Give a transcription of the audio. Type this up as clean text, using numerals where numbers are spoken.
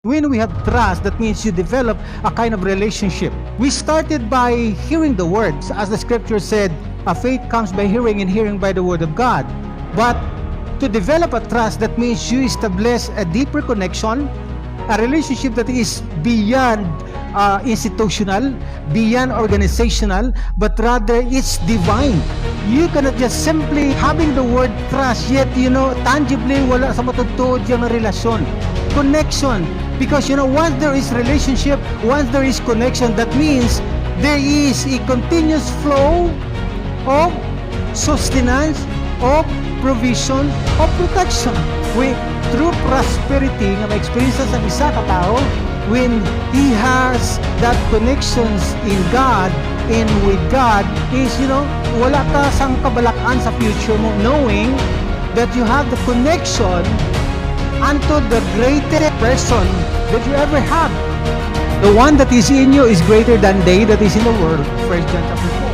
When we have trust, that means you develop a kind of relationship. We started by hearing the words. As the scripture said, a faith comes by hearing and hearing by the word of God. But to develop a trust, that means you establish a deeper connection, a relationship that is beyond institutional, beyond organizational, but rather it's divine. You cannot just simply having the word trust, yet tangibly wala sa matutod yung relasyon. Connection, because once there is relationship, once there is connection, that means there is a continuous flow of sustenance, of provision, of protection. With true prosperity nga ma-experience sa isa ka tao, when he has that connections in God and with God is, wala ka sang kabalakan sa future mo, knowing that you have the connection unto the greatest person that you ever have. The one that is in you is greater than they that is in the world. 1 John chapter 4.